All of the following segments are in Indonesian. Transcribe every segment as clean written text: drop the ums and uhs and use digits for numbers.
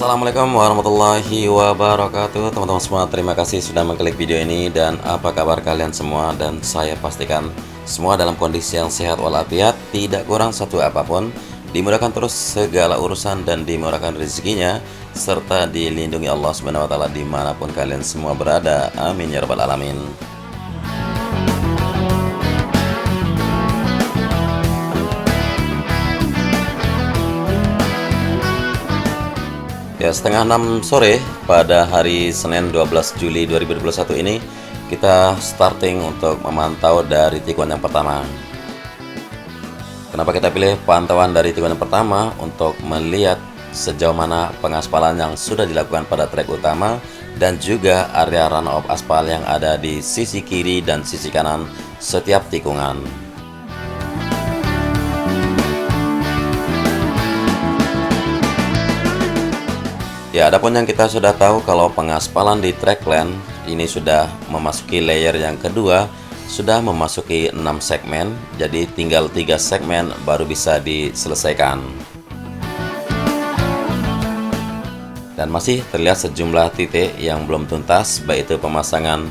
Assalamualaikum warahmatullahi wabarakatuh. Teman-teman semua, terima kasih sudah mengklik video ini. Dan apa kabar kalian semua? Dan saya pastikan semua dalam kondisi yang sehat walafiat, tidak kurang satu apapun, dimudahkan terus segala urusan dan dimurahkan rezekinya, serta dilindungi Allah Subhanahu wa Ta'ala dimanapun kalian semua berada. Amin ya rabbal alamin. Ya, setengah 6 sore pada hari Senin 12 Juli 2021 ini kita starting untuk memantau dari tikungan yang pertama. Kenapa kita pilih pantauan dari tikungan yang pertama? Untuk melihat sejauh mana pengaspalan yang sudah dilakukan pada trek utama dan juga area run-off aspal yang ada di sisi kiri dan sisi kanan setiap tikungan. Ya, adapun yang kita sudah tahu kalau pengaspalan di trackland ini sudah memasuki layer yang kedua, sudah memasuki 6 segmen, jadi tinggal 3 segmen baru bisa diselesaikan. Dan masih terlihat sejumlah titik yang belum tuntas, baik itu pemasangan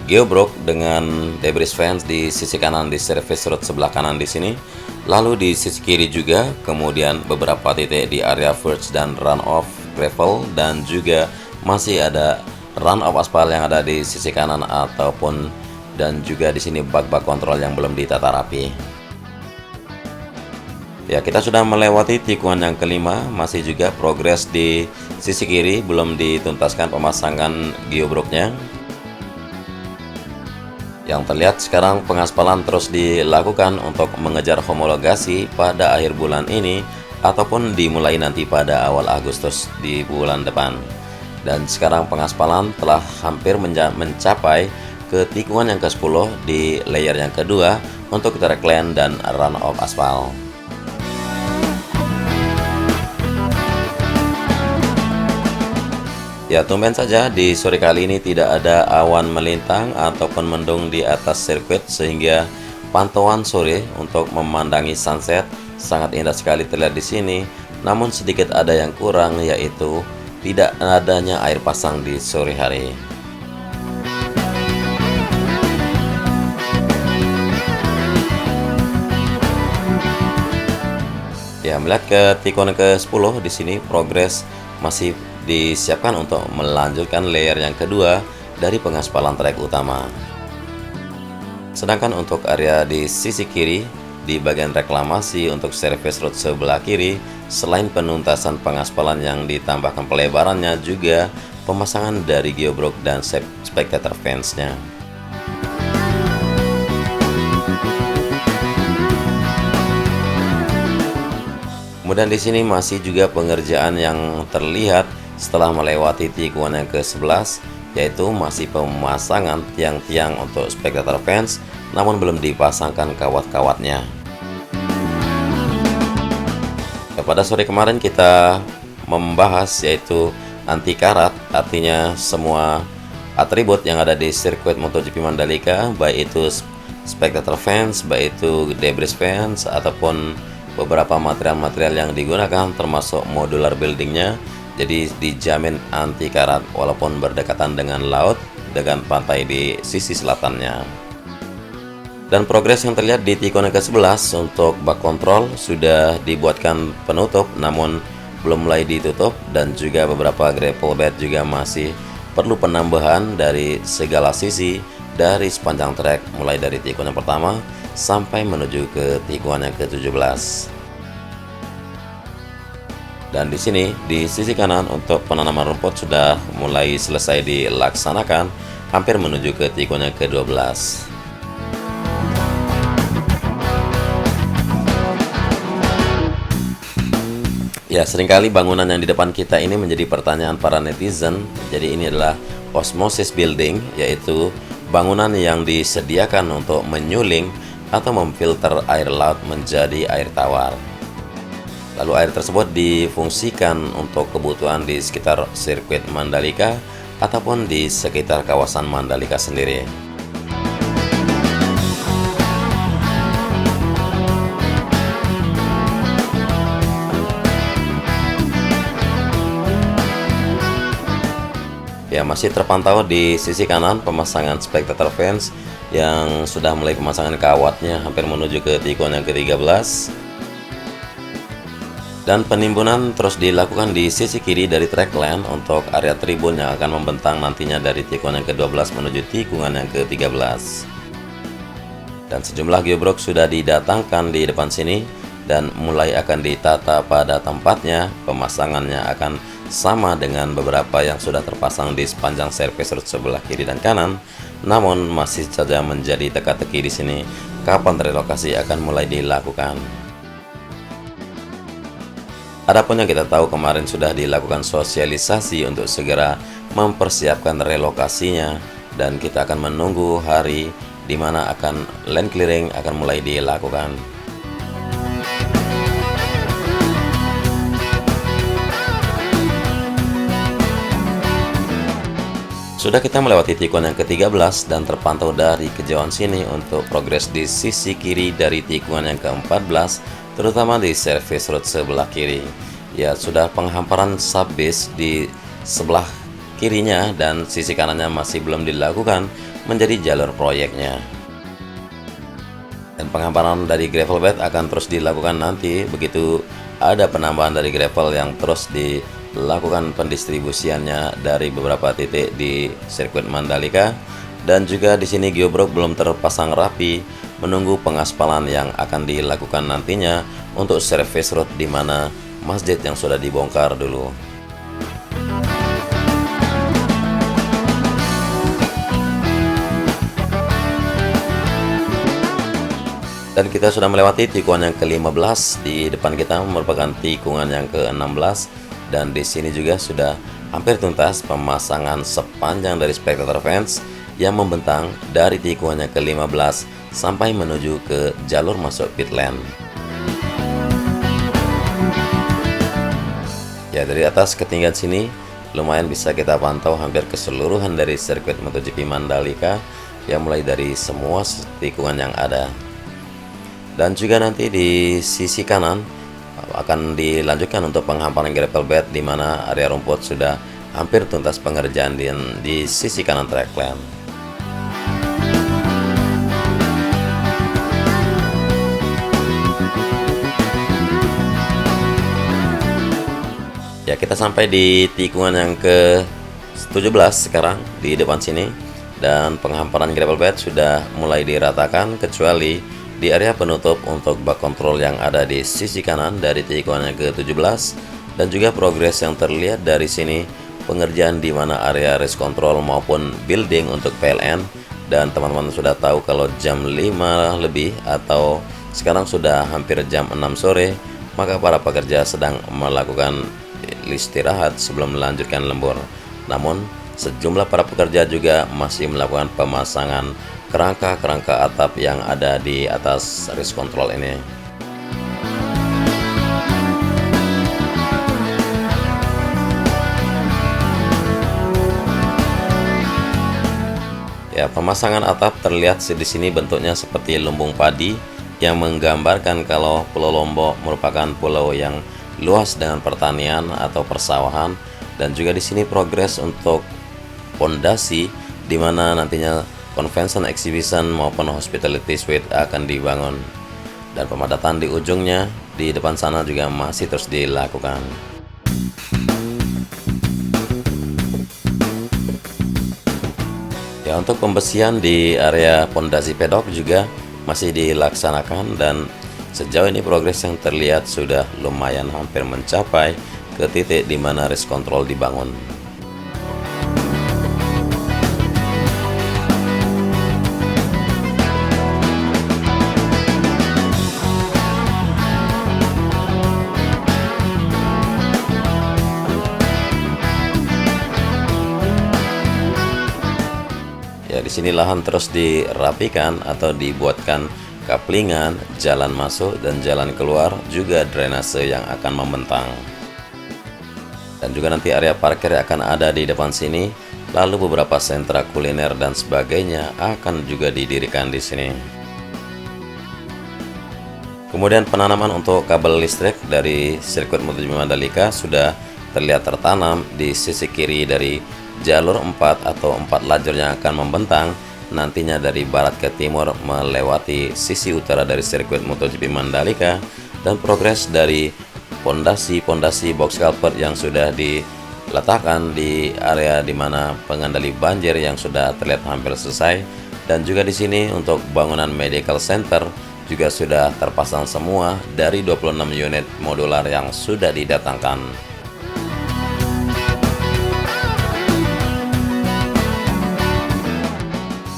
geobrok dengan debris fence di sisi kanan di service road sebelah kanan di sini, lalu di sisi kiri juga, kemudian beberapa titik di area verge dan runoff gravel, dan juga masih ada runoff aspal yang ada di sisi kanan ataupun dan juga di sini bak-bak kontrol yang belum ditata rapi. Ya, kita sudah melewati tikungan yang kelima, masih juga progres di sisi kiri, belum dituntaskan pemasangan geobroknya. Yang terlihat sekarang pengaspalan terus dilakukan untuk mengejar homologasi pada akhir bulan ini ataupun dimulai nanti pada awal Agustus di bulan depan. Dan sekarang pengaspalan telah hampir mencapai ke tikungan yang ke-10 di layer yang kedua untuk trackland dan runoff aspal. Ya, tumben saja di sore kali ini tidak ada awan melintang ataupun mendung di atas sirkuit, sehingga pantauan sore untuk memandangi sunset sangat indah sekali terlihat di sini. Namun sedikit ada yang kurang, yaitu tidak adanya air pasang di sore hari. Ya, melihat ke tikungan ke-10 di sini progres masih disiapkan untuk melanjutkan layer yang kedua dari pengaspalan trek utama. Sedangkan untuk area di sisi kiri, di bagian reklamasi untuk service road sebelah kiri, selain penuntasan pengaspalan yang ditambahkan pelebarannya, juga pemasangan dari geobrok dan spectator fence-nya. Kemudian di sini masih juga pengerjaan yang terlihat setelah melewati tikungan yang ke-11, yaitu masih pemasangan tiang-tiang untuk spectator fence, namun belum dipasangkan kawat-kawatnya. Pada sore kemarin kita membahas yaitu anti karat, artinya semua atribut yang ada di sirkuit MotoGP Mandalika, baik itu spectator fence, baik itu debris fence ataupun beberapa material-material yang digunakan termasuk modular buildingnya, jadi dijamin anti karat walaupun berdekatan dengan laut dengan pantai di sisi selatannya. Dan progres yang terlihat di tikungan ke-11 untuk bak kontrol sudah dibuatkan penutup namun belum mulai ditutup, dan juga beberapa gravel bed juga masih perlu penambahan dari segala sisi dari sepanjang trek, mulai dari tikungan yang pertama sampai menuju ke tikungan yang ke-17. Dan di sini di sisi kanan untuk penanaman rumput sudah mulai selesai dilaksanakan, hampir menuju ke tikungan yang ke-12. Ya, seringkali bangunan yang di depan kita ini menjadi pertanyaan para netizen. Jadi ini adalah osmosis building, yaitu bangunan yang disediakan untuk menyuling atau memfilter air laut menjadi air tawar. Lalu air tersebut difungsikan untuk kebutuhan di sekitar sirkuit Mandalika ataupun di sekitar kawasan Mandalika sendiri. Ya, masih terpantau di sisi kanan pemasangan spectator fence yang sudah mulai pemasangan kawatnya hampir menuju ke tikungan yang ke-13. Dan penimbunan terus dilakukan di sisi kiri dari track land untuk area tribun yang akan membentang nantinya dari tikungan yang ke-12 menuju tikungan yang ke-13. Dan sejumlah geobrok sudah didatangkan di depan sini dan mulai akan ditata pada tempatnya. Pemasangannya akan sama dengan beberapa yang sudah terpasang di sepanjang service road sebelah kiri dan kanan. Namun masih saja menjadi teka-teki di sini kapan relokasi akan mulai dilakukan. Adapun yang kita tahu kemarin sudah dilakukan sosialisasi untuk segera mempersiapkan relokasinya, dan kita akan menunggu hari di mana akan land clearing akan mulai dilakukan. Sudah kita melewati tikungan yang ke-13 dan terpantau dari kejauhan sini untuk progres di sisi kiri dari tikungan yang ke-14, terutama di service road sebelah kiri. Ya, sudah penghamparan subbase di sebelah kirinya dan sisi kanannya masih belum dilakukan menjadi jalur proyeknya. Dan penghamparan dari gravel bed akan terus dilakukan nanti begitu ada penambahan dari gravel yang terus dilakukan pendistribusiannya dari beberapa titik di sirkuit Mandalika. Dan juga di sini geobrok belum terpasang rapi, menunggu pengaspalan yang akan dilakukan nantinya untuk service road di mana masjid yang sudah dibongkar dulu. Dan kita sudah melewati tikungan yang ke-15. Di depan kita merupakan tikungan yang ke-16 dan di sini juga sudah hampir tuntas pemasangan sepanjang dari spectator fence yang membentang dari tikungan yang ke-15 sampai menuju ke jalur masuk pit lane. Ya, dari atas ketinggian sini lumayan bisa kita pantau hampir keseluruhan dari sirkuit MotoGP Mandalika, yang mulai dari semua tikungan yang ada. Dan juga nanti di sisi kanan akan dilanjutkan untuk penghamparan gravel bed di mana area rumput sudah hampir tuntas pengerjaan di sisi kanan track lane. Ya, kita sampai di tikungan yang ke-17 sekarang di depan sini, dan penghamparan gravel bed sudah mulai diratakan kecuali di area penutup untuk bak kontrol yang ada di sisi kanan dari tikungan yang ke-17. Dan juga progres yang terlihat dari sini pengerjaan di mana area race control maupun building untuk PLN. Dan teman-teman sudah tahu kalau jam 5 lebih atau sekarang sudah hampir jam 6 sore, maka para pekerja sedang melakukan istirahat sebelum melanjutkan lembur. Namun sejumlah para pekerja juga masih melakukan pemasangan kerangka atap yang ada di atas race control ini. Ya, pemasangan atap terlihat di sini bentuknya seperti lumbung padi yang menggambarkan kalau Pulau Lombok merupakan pulau yang luas dengan pertanian atau persawahan. Dan juga di sini progres untuk pondasi di mana nantinya convention exhibition maupun hospitality suite akan dibangun. Dan pemadatan di ujungnya di depan sana juga masih terus dilakukan. Ya, untuk pembesian di area pondasi pedok juga masih dilaksanakan, dan sejauh ini progres yang terlihat sudah lumayan hampir mencapai ke titik di mana race control dibangun. Ya, di sini lahan terus dirapikan atau dibuatkan kaplingan, jalan masuk dan jalan keluar, juga drainase yang akan membentang. Dan juga nanti area parkir akan ada di depan sini, lalu beberapa sentra kuliner dan sebagainya akan juga didirikan di sini. Kemudian penanaman untuk kabel listrik dari sirkuit MotoGP Mandalika sudah terlihat tertanam di sisi kiri dari jalur 4 atau 4 lajur yang akan membentang nantinya dari barat ke timur melewati sisi utara dari sirkuit MotoGP Mandalika, dan progres dari pondasi box culvert yang sudah diletakkan di area di mana pengendali banjir yang sudah terlihat hampir selesai, dan juga di sini untuk bangunan medical center juga sudah terpasang semua dari 26 unit modular yang sudah didatangkan.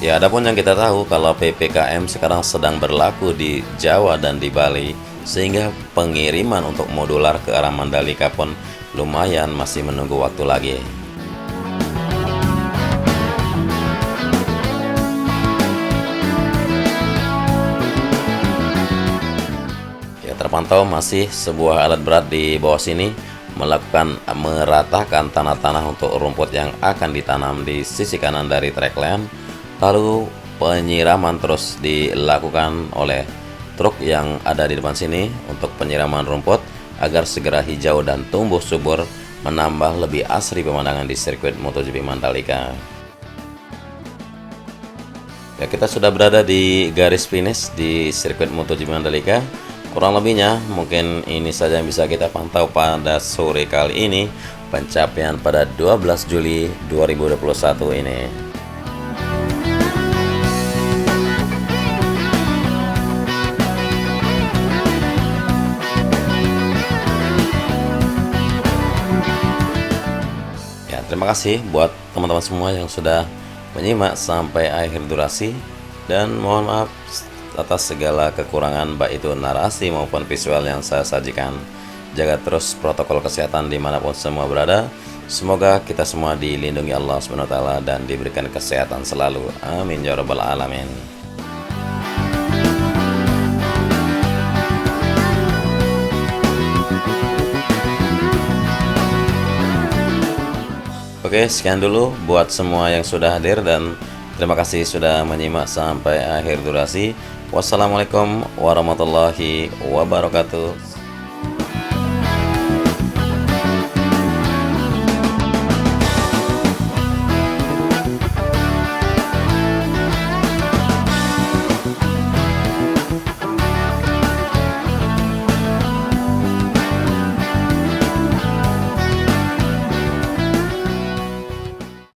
Ya, adapun yang kita tahu kalau PPKM sekarang sedang berlaku di Jawa dan di Bali, sehingga pengiriman untuk modular ke arah Mandalika pun lumayan masih menunggu waktu lagi. Ya, terpantau masih sebuah alat berat di bawah sini melakukan meratakan tanah-tanah untuk rumput yang akan ditanam di sisi kanan dari track lane. Lalu penyiraman terus dilakukan oleh truk yang ada di depan sini untuk penyiraman rumput agar segera hijau dan tumbuh subur, menambah lebih asri pemandangan di sirkuit MotoGP Mandalika. Ya, kita sudah berada di garis finish di sirkuit MotoGP Mandalika. Kurang lebihnya mungkin ini saja yang bisa kita pantau pada sore kali ini, pencapaian pada 12 Juli 2021 ini. Terima kasih buat teman-teman semua yang sudah menyimak sampai akhir durasi, dan mohon maaf atas segala kekurangan baik itu narasi maupun visual yang saya sajikan. Jaga terus protokol kesehatan dimanapun semua berada. Semoga kita semua dilindungi Allah SWT dan diberikan kesehatan selalu. Amin ya rabbal alamin. Oke, sekian dulu buat semua yang sudah hadir, dan terima kasih sudah menyimak sampai akhir durasi. Wassalamualaikum warahmatullahi wabarakatuh.